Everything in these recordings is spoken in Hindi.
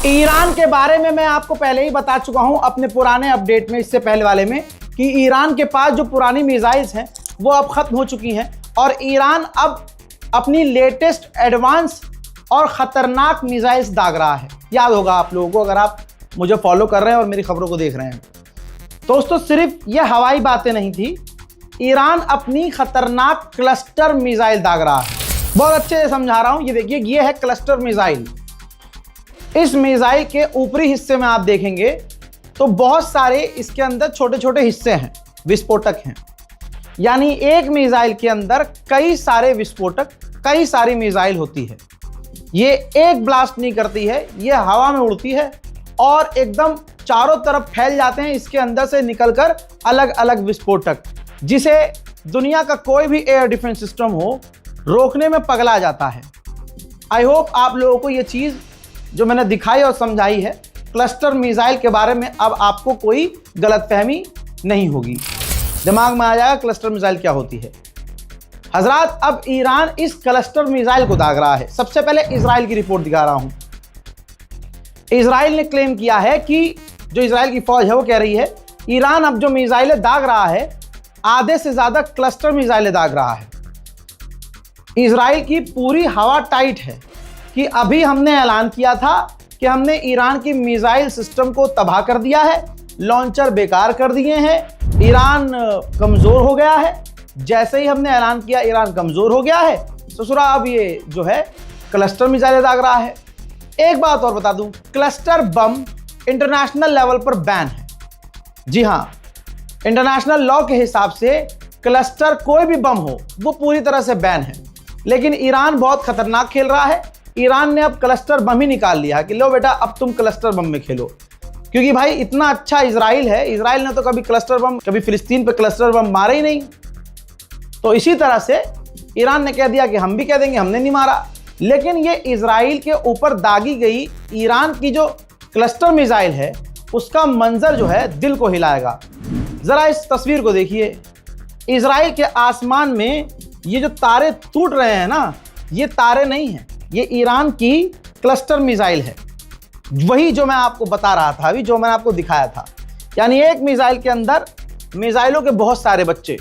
ईरान के बारे में मैं आपको पहले ही बता चुका हूं अपने पुराने अपडेट में, इससे पहले वाले में, कि ईरान के पास जो पुरानी मिसाइल्स हैं वो अब खत्म हो चुकी हैं और ईरान अब अपनी लेटेस्ट एडवांस और खतरनाक मिसाइल्स दाग रहा है। याद होगा आप लोगों को, अगर आप मुझे फॉलो कर रहे हैं और मेरी खबरों को देख रहे हैं। दोस्तों, सिर्फ ये हवाई बातें नहीं थी, ईरान अपनी खतरनाक क्लस्टर मिसाइल दाग रहा है। बहुत अच्छे से समझा रहा हूं, ये देखिए, ये है क्लस्टर मिसाइल। इस मिसाइल के ऊपरी हिस्से में आप देखेंगे तो बहुत सारे इसके अंदर छोटे छोटे हिस्से हैं, विस्फोटक हैं। यानी एक मिसाइल के अंदर कई सारे विस्फोटक, कई सारी मिसाइल होती है। ये एक ब्लास्ट नहीं करती है, ये हवा में उड़ती है और एकदम चारों तरफ फैल जाते हैं इसके अंदर से निकलकर अलग अलग विस्फोटक, जिसे दुनिया का कोई भी एयर डिफेंस सिस्टम हो रोकने में पगला जाता है। आई होप आप लोगों को ये चीज़ जो मैंने दिखाई और समझाई है क्लस्टर मिसाइल के बारे में, अब आपको कोई गलतफहमी नहीं होगी, दिमाग में आ जाएगा क्लस्टर मिसाइल क्या होती है। हजरात, अब ईरान इस क्लस्टर मिसाइल को दाग रहा है। सबसे पहले इजराइल की रिपोर्ट दिखा रहा हूं। इजराइल ने क्लेम किया है कि जो इजराइल की फौज है वो कह रही है ईरान अब जो मिसाइलें दाग रहा है, आधे से ज्यादा क्लस्टर मिसाइलें दाग रहा है। इजराइल की पूरी हवा टाइट है कि अभी हमने ऐलान किया था कि हमने ईरान की मिसाइल सिस्टम को तबाह कर दिया है, लॉन्चर बेकार कर दिए हैं, ईरान कमज़ोर हो गया है। जैसे ही हमने ऐलान किया ईरान कमज़ोर हो गया है, ससुरा अब ये जो है क्लस्टर मिसाइलें दाग रहा है। एक बात और बता दूं, क्लस्टर बम इंटरनेशनल लेवल पर बैन है। जी हाँ, इंटरनेशनल लॉ के हिसाब से क्लस्टर कोई भी बम हो वो पूरी तरह से बैन है। लेकिन ईरान बहुत खतरनाक खेल रहा है। ईरान ने अब क्लस्टर बम ही निकाल लिया कि लो बेटा, अब तुम क्लस्टर बम में खेलो। क्योंकि भाई इतना अच्छा इजराइल है, इजराइल ने तो कभी क्लस्टर बम, कभी फिलिस्तीन पे क्लस्टर बम मारे ही नहीं। तो इसी तरह से ईरान ने कह दिया कि हम भी कह देंगे हमने नहीं मारा। लेकिन ये इजराइल के ऊपर दागी गई ईरान की जो क्लस्टर मिसाइल है उसका मंजर जो है दिल को हिलाएगा। जरा इस तस्वीर को देखिए। इजराइल के आसमान में ये जो तारे टूट रहे हैं ना, ये तारे नहीं हैं, ये ईरान की क्लस्टर मिसाइल है। वही जो मैं आपको बता रहा था अभी, जो मैंने आपको दिखाया था। यानी एक मिसाइल के अंदर मिसाइलों के बहुत सारे बच्चे।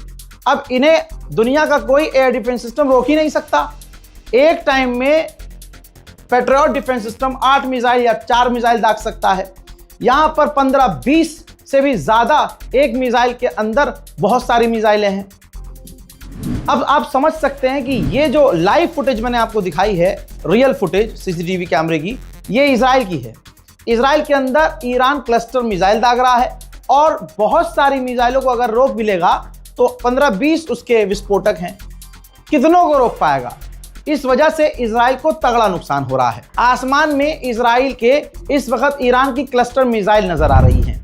अब इन्हें दुनिया का कोई एयर डिफेंस सिस्टम रोक ही नहीं सकता। एक टाइम में पेट्रियट डिफेंस सिस्टम 8 मिसाइल या 4 मिसाइल दाग सकता है। यहां पर 15-20 से भी ज्यादा एक मिसाइल के अंदर बहुत सारी मिसाइलें हैं। अब आप समझ सकते हैं कि ये जो लाइव फुटेज मैंने आपको दिखाई है, रियल फुटेज सीसीटीवी कैमरे की, ये इजराइल की है। इजराइल के अंदर ईरान क्लस्टर मिसाइल दाग रहा है और बहुत सारी मिसाइलों को अगर रोक भी लेगा तो 15-20 उसके विस्फोटक हैं। कितनों को रोक पाएगा? इस वजह से इजराइल को तगड़ा नुकसान हो रहा है। आसमान में इजराइल के इस वक्त ईरान की क्लस्टर मिसाइल नजर आ रही हैं।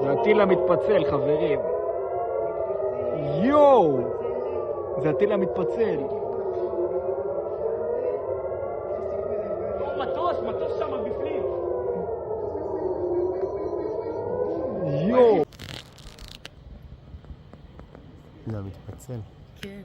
זה הטיל המתפצל, חברים. יואו! זה הטיל המתפצל. מטוס שם בפנים. יואו! זה מתפצל. כן.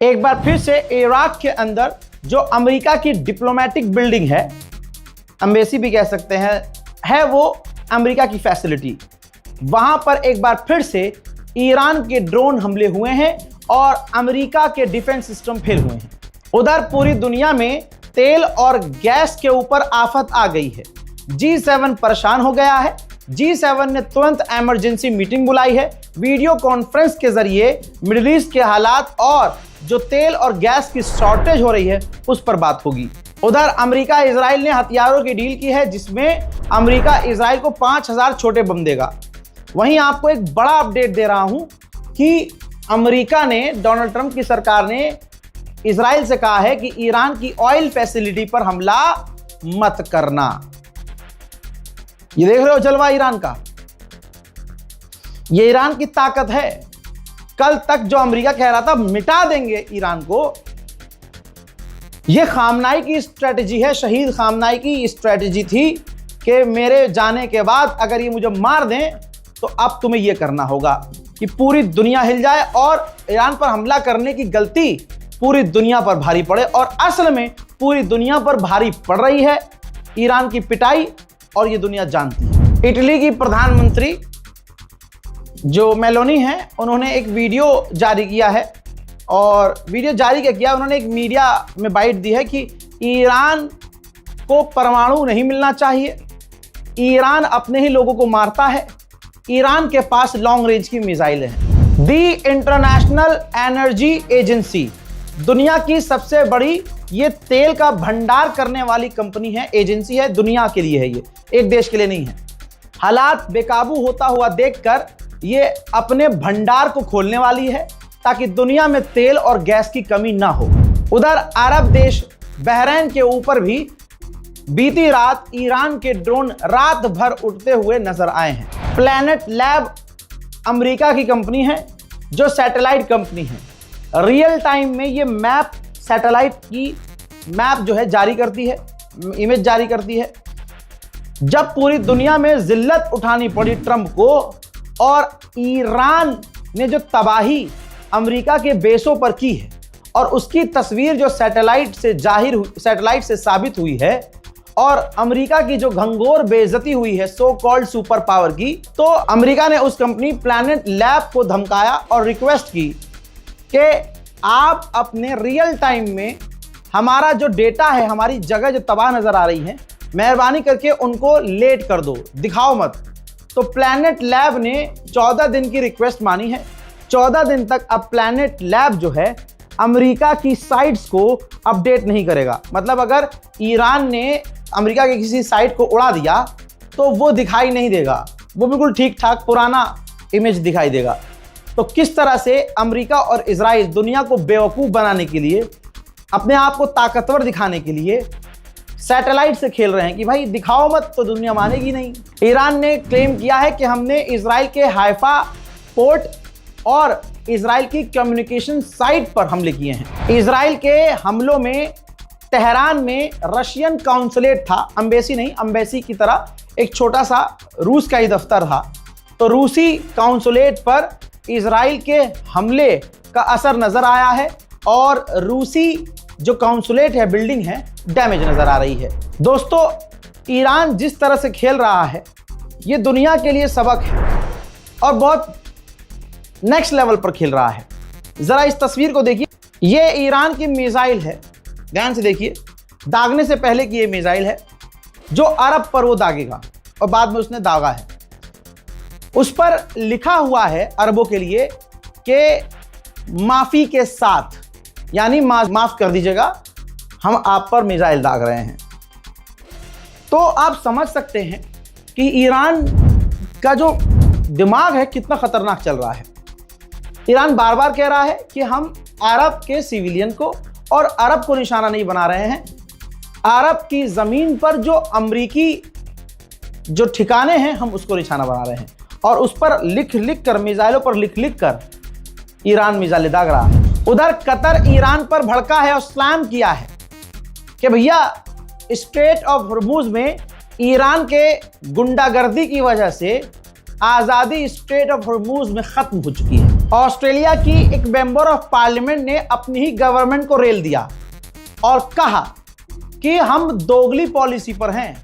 एक बार फिर से इराक के अंदर जो अमेरिका की डिप्लोमेटिक बिल्डिंग है, एम्बेसी भी कह सकते हैं, है वो अमेरिका की फैसिलिटी। वहां पर एक बार फिर से ईरान के ड्रोन हमले हुए हैं और अमेरिका के डिफेंस सिस्टम फेल हुए हैं। उधर पूरी दुनिया में तेल और गैस के ऊपर आफत आ गई है। G7 परेशान हो गया है। G7 ने तुरंत इमरजेंसी मीटिंग बुलाई है। वीडियो कॉन्फ्रेंस के जरिए मिडिल ईस्ट के हालात और जो तेल और गैस की शॉर्टेज हो रही है उस पर बात होगी। उधर अमेरिका इजराइल ने हथियारों की डील की है, जिसमें अमेरिका इजराइल को 5000 छोटे बम देगा। वहीं आपको एक बड़ा अपडेट दे रहा हूं कि अमेरिका ने, डोनाल्ड ट्रंप की सरकार ने इजराइल से कहा है कि ईरान की ऑयल फैसिलिटी पर हमला मत करना। ये देख रहे हो जलवा ईरान का, ये ईरान की ताकत है। कल तक जो अमेरिका कह रहा था मिटा देंगे ईरान को, ये खामनाई की स्ट्रेटजी है, शहीद खामनाई की स्ट्रेटजी थी कि मेरे जाने के बाद अगर ये मुझे मार दें तो अब तुम्हें ये करना होगा कि पूरी दुनिया हिल जाए और ईरान पर हमला करने की गलती पूरी दुनिया पर भारी पड़े। और असल में पूरी दुनिया पर भारी पड़ रही है ईरान की पिटाई, और ये दुनिया जानती है। इटली की प्रधानमंत्री जो मेलोनी हैं, उन्होंने एक वीडियो जारी किया है, और वीडियो जारी क्या किया, उन्होंने एक मीडिया में बाइट दी है कि ईरान को परमाणु नहीं मिलना चाहिए, ईरान अपने ही लोगों को मारता है, ईरान के पास लॉन्ग रेंज की मिसाइलें हैं। दी इंटरनेशनल एनर्जी एजेंसी, दुनिया की सबसे बड़ी ये तेल का भंडार करने वाली कंपनी है, एजेंसी है, दुनिया के लिए है, ये एक देश के लिए नहीं है। हालात बेकाबू होता हुआ देखकर ये अपने भंडार को खोलने वाली है ताकि दुनिया में तेल और गैस की कमी ना हो। उधर अरब देश बहरीन के ऊपर भी बीती रात ईरान के ड्रोन रात भर उड़ते हुए नजर आए हैं। प्लैनेट लैब अमेरिका की कंपनी है जो सैटेलाइट कंपनी है। रियल टाइम में ये मैप, सैटेलाइट की मैप जो है जारी करती है, इमेज जारी करती है। जब पूरी दुनिया में जिल्लत उठानी पड़ी ट्रंप को और ईरान ने जो तबाही अमेरिका के बेसों पर की है, और उसकी तस्वीर जो सैटेलाइट से साबित हुई है, और अमेरिका की जो घंघोर बेइज्जती हुई है सो कॉल्ड सुपर पावर की, तो अमेरिका ने उस कंपनी प्लैनेट लैब को धमकाया और रिक्वेस्ट की कि आप अपने रियल टाइम में हमारा जो डेटा है, हमारी जगह जो तबाह नजर आ रही है, मेहरबानी करके उनको लेट कर दो, दिखाओ मत। तो प्लैनेट लैब ने 14 दिन की रिक्वेस्ट मानी है। 14 दिन तक अब प्लैनेट लैब जो है अमेरिका की साइट्स को अपडेट नहीं करेगा। मतलब अगर ईरान ने अमेरिका के किसी साइट को उड़ा दिया तो वो दिखाई नहीं देगा, वो बिल्कुल ठीक ठाक पुराना इमेज दिखाई देगा। तो किस तरह से अमेरिका और इजराइल दुनिया को बेवकूफ़ बनाने के लिए, अपने आप को ताकतवर दिखाने के लिए सैटेलाइट से खेल रहे हैं कि भाई दिखाओ मत तो दुनिया मानेगी नहीं। ईरान ने क्लेम किया है कि हमने इजराइल के हाइफा पोर्ट और इजराइल की कम्युनिकेशन साइट पर हमले किए हैं। इजराइल के हमलों में तेहरान में रशियन काउंसुलेट था, एम्बेसी नहीं, एम्बेसी की तरह एक छोटा सा रूस का ही दफ्तर था। तो रूसी काउंसुलेट पर इजराइल के हमले का असर नजर आया है, और रूसी जो काउंसुलेट है, बिल्डिंग है, डैमेज नजर आ रही है। दोस्तों, ईरान जिस तरह से खेल रहा है ये दुनिया के लिए सबक है, और बहुत नेक्स्ट लेवल पर खेल रहा है। जरा इस तस्वीर को देखिए, ये ईरान की मिसाइल है, ध्यान से देखिए, दागने से पहले की ये मिसाइल है जो अरब पर वो दागेगा, और बाद में उसने दागा है। उस पर लिखा हुआ है अरबों के लिए कि माफी के साथ, यानी माफ कर दीजिएगा, हम आप पर मिसाइल दाग रहे हैं। तो आप समझ सकते हैं कि ईरान का जो दिमाग है कितना खतरनाक चल रहा है। ईरान बार बार कह रहा है कि हम अरब के सिविलियन को और अरब को निशाना नहीं बना रहे हैं। अरब की ज़मीन पर जो अमरीकी जो ठिकाने हैं हम उसको निशाना बना रहे हैं, और उस पर लिख लिख कर, मिसाइलों पर लिख लिख कर ईरान मिसाइलें दाग रहा है। उधर कतर ईरान पर भड़का है और स्लैम किया है कि भैया स्ट्रेट ऑफ हॉर्मुज में ईरान के गुंडागर्दी की वजह से आज़ादी स्ट्रेट ऑफ हॉर्मुज में ख़त्म हो चुकी है। ऑस्ट्रेलिया की एक मेंबर ऑफ पार्लियामेंट ने अपनी ही गवर्नमेंट को रेल दिया और कहा कि हम दोगली पॉलिसी पर हैं।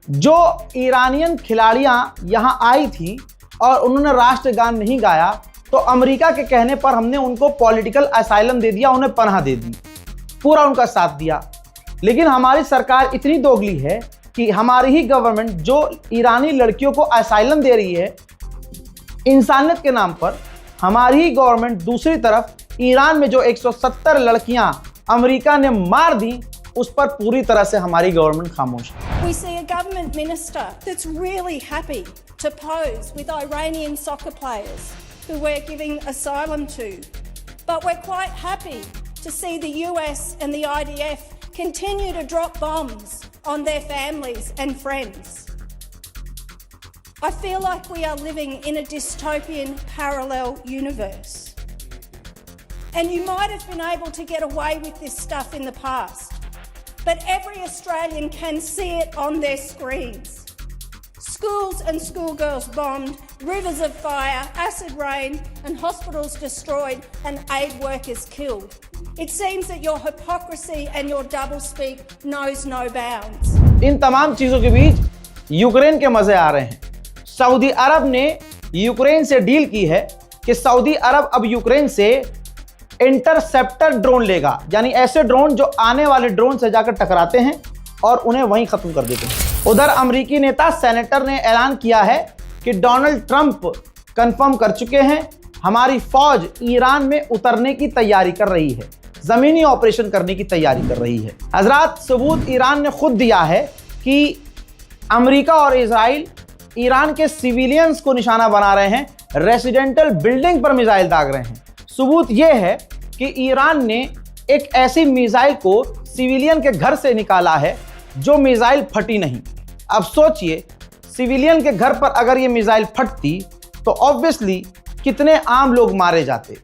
जो ईरानियन खिलाड़ियां यहां आई थी और उन्होंने राष्ट्रगान नहीं गाया, तो अमेरिका के कहने पर हमने उनको पॉलिटिकल असाइलम दे दिया, उन्हें पनाह दे दी, पूरा उनका साथ दिया। लेकिन हमारी सरकार इतनी दोगली है कि हमारी ही गवर्नमेंट जो ईरानी लड़कियों को असाइलम दे रही है इंसानियत के नाम पर, हमारी ही गवर्नमेंट दूसरी तरफ ईरान में जो 170 लड़कियां अमेरिका ने मार दी उस पर पूरी तरह से हमारी गवर्नमेंट खामोश है। We see a government minister that's really happy to pose with Iranian soccer players who we're giving asylum to. But we're quite happy to see the US and the IDF continue to drop bombs on their families and friends. I feel like we are living in a dystopian parallel universe. And you might have been able to get away with this stuff in the past, but every Australian can see it on their screens. Schools and schoolgirls bombed, rivers of fire, acid rain, and hospitals destroyed, and aid workers killed. It seems that your hypocrisy and your doublespeak knows no bounds. इन तमाम चीजों के बीच यूक्रेन के मजे आ रहे हैं। सऊदी अरब ने यूक्रेन से डील की है कि सऊदी अरब अब यूक्रेन से इंटरसेप्टर ड्रोन लेगा, यानी ऐसे ड्रोन जो आने वाले ड्रोन से जाकर टकराते हैं और उन्हें वहीं खत्म कर देते हैं। उधर अमेरिकी नेता सेनेटर ने ऐलान किया है कि डोनाल्ड ट्रंप कंफर्म कर चुके हैं हमारी फौज ईरान में उतरने की तैयारी कर रही है, जमीनी ऑपरेशन करने की तैयारी कर रही है। हजरात, सबूत ईरान ने खुद दिया है कि अमेरिका और इजराइल ईरान के सिविलियंस को निशाना बना रहे हैं, रेसिडेंटल बिल्डिंग पर मिसाइल दाग रहे हैं। सबूत यह है कि ईरान ने एक ऐसी मिसाइल को सिविलियन के घर से निकाला है जो मिसाइल फटी नहीं। अब सोचिए, सिविलियन के घर पर अगर ये मिसाइल फटती तो ऑब्वियसली कितने आम लोग मारे जाते।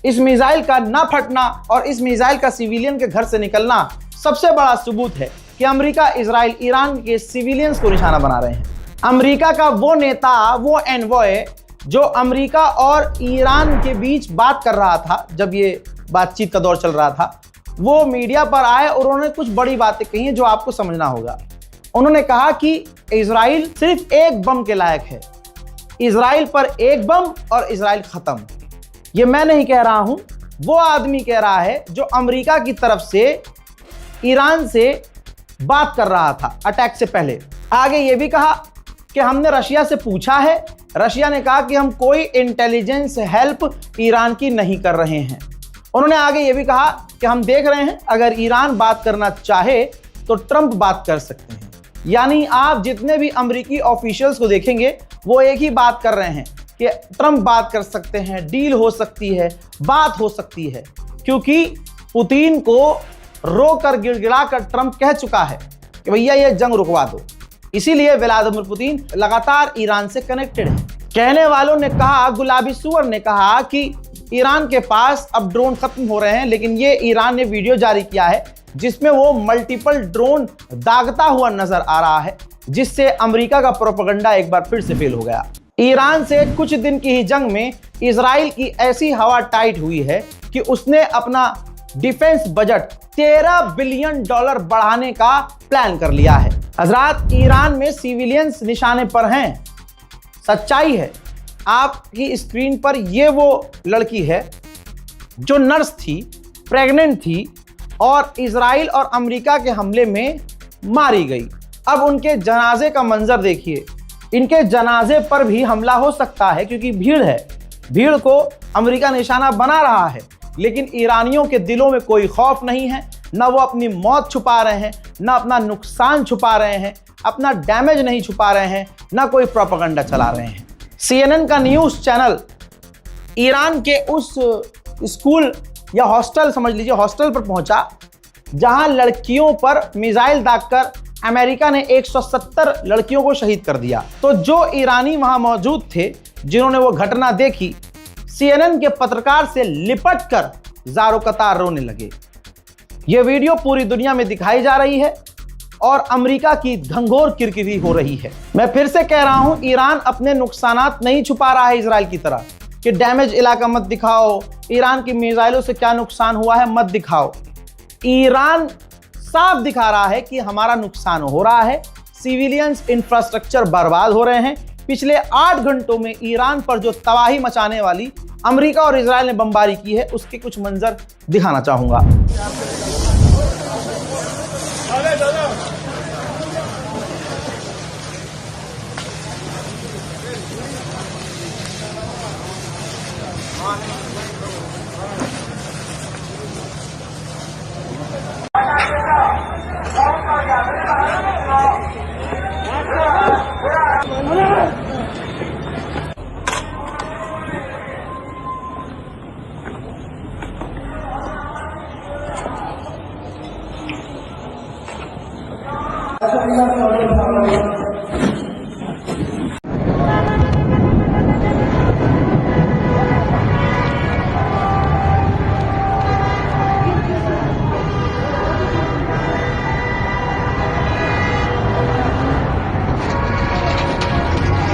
इस मिसाइल का ना फटना और इस मिसाइल का सिविलियन के घर से निकलना सबसे बड़ा सबूत है कि अमेरिका इजराइल ईरान के सिविलियंस को निशाना बना रहे हैं। अमेरिका का वो नेता, वो एनवॉय जो अमेरिका और ईरान के बीच बात कर रहा था, जब ये बातचीत का दौर चल रहा था, वो मीडिया पर आए और उन्होंने कुछ बड़ी बातें कही हैं जो आपको समझना होगा। उन्होंने कहा कि इजराइल सिर्फ एक बम के लायक है, इजराइल पर एक बम और इजराइल खत्म। ये मैं नहीं कह रहा हूं, वो आदमी कह रहा है जो अमेरिका की तरफ से ईरान से बात कर रहा था अटैक से पहले। आगे ये भी कहा कि हमने रशिया से पूछा है, रशिया ने कहा कि हम कोई इंटेलिजेंस हेल्प ईरान की नहीं कर रहे हैं। उन्होंने आगे ये भी कहा कि हम देख रहे हैं अगर ईरान बात करना चाहे तो ट्रंप बात कर सकते हैं। यानी आप जितने भी अमेरिकी ऑफिशियल्स को देखेंगे वो एक ही बात कर रहे हैं कि ट्रंप बात कर सकते हैं, डील हो सकती है, बात हो सकती है, क्योंकि पुतिन को रोकर गिड़गिड़ा कर ट्रंप कह चुका है कि भैया ये जंग रुकवा दो। इसीलिए व्लादिमीर पुतिन लगातार ईरान से कनेक्टेड है। कहने वालों ने कहा, गुलाबी सुअर ने कहा कि ईरान के पास अब ड्रोन खत्म हो रहे हैं, लेकिन ये ईरान ने वीडियो जारी किया है जिसमें वो मल्टीपल ड्रोन दागता हुआ नजर आ रहा है, जिससे अमेरिका का प्रोपेगेंडा एक बार फिर से फेल हो गया। ईरान से कुछ दिन की ही जंग में इजराइल की ऐसी हवा टाइट हुई है कि उसने अपना डिफेंस बजट $13 बिलियन बढ़ाने का प्लान कर लिया है। हजरात, ईरान में सिविलियंस निशाने पर हैं, सच्चाई है। आपकी स्क्रीन पर ये वो लड़की है जो नर्स थी, प्रेग्नेंट थी और इजराइल और अमेरिका के हमले में मारी गई। अब उनके जनाजे का मंजर देखिए। इनके जनाजे पर भी हमला हो सकता है क्योंकि भीड़ है, भीड़ को अमेरिका निशाना बना रहा है, लेकिन ईरानियों के दिलों में कोई खौफ नहीं है। ना वो अपनी मौत छुपा रहे हैं, ना अपना नुकसान छुपा रहे हैं, अपना डैमेज नहीं छुपा रहे हैं, ना कोई प्रोपेगेंडा चला रहे हैं। CNN का न्यूज़ चैनल ईरान के उस स्कूल या हॉस्टल, समझ लीजिए हॉस्टल पर पहुंचा जहां लड़कियों पर मिसाइल दागकर अमेरिका ने 170 लड़कियों को शहीद कर दिया। तो जो ईरानी वहां मौजूद थे जिन्होंने वो घटना देखी, CNN के पत्रकार से लिपट कर ज़ारो कतार रोने लगे। ये वीडियो पूरी दुनिया में दिखाई जा रही है और अमेरिका की घंघोर किरकिरी हो रही है। मैं फिर से कह रहा हूं, ईरान अपने नुकसानात नहीं छुपा रहा है इजराइल की तरह कि डैमेज इलाका मत दिखाओ, ईरान की मिसाइलों से क्या नुकसान हुआ है मत दिखाओ। ईरान साफ दिखा रहा है कि हमारा नुकसान हो रहा है, सिविलियंस इंफ्रास्ट्रक्चर बर्बाद हो रहे हैं। पिछले 8 घंटों में ईरान पर जो तबाही मचाने वाली अमेरिका और इजराइल ने बमबारी की है उसके कुछ मंजर दिखाना चाहूंगा।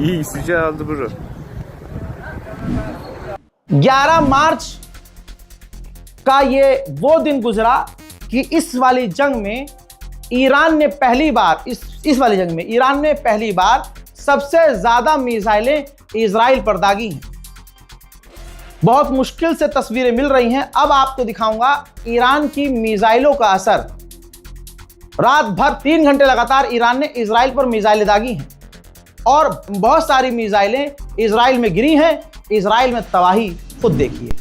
İyi sıcağı aldı buru. 11 मार्च का ये वो दिन गुजरा कि इस वाली जंग में ईरान ने पहली बार इस वाली जंग में ईरान ने पहली बार सबसे ज्यादा मिसाइलें इजराइल पर दागी हैं। बहुत मुश्किल से तस्वीरें मिल रही हैं। अब आपको दिखाऊंगा ईरान की मिसाइलों का असर। रात भर 3 घंटे लगातार ईरान ने इजराइल पर मिसाइलें दागी हैं और बहुत सारी मिसाइलें इजराइल में गिरी हैं। इजराइल में तबाही खुद देखिए।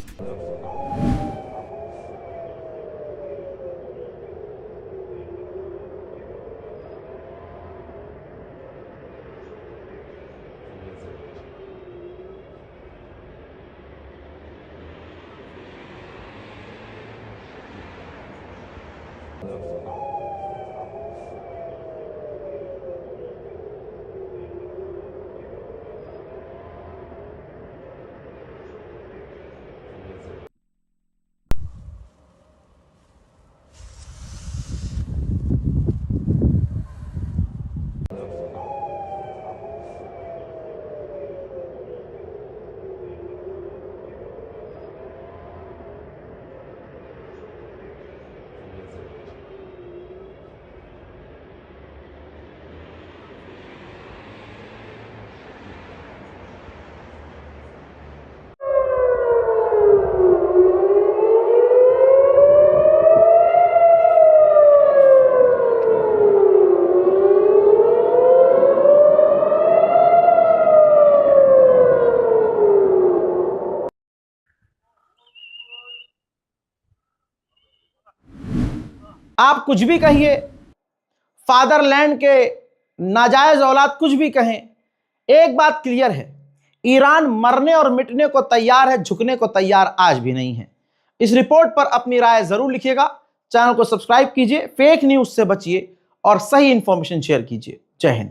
आप कुछ भी कहिए, फादरलैंड के नाजायज औलाद कुछ भी कहें, एक बात क्लियर है, ईरान मरने और मिटने को तैयार है, झुकने को तैयार आज भी नहीं है। इस रिपोर्ट पर अपनी राय जरूर लिखिएगा। चैनल को सब्सक्राइब कीजिए, फेक न्यूज से बचिए और सही इंफॉर्मेशन शेयर कीजिए। जय हिंद।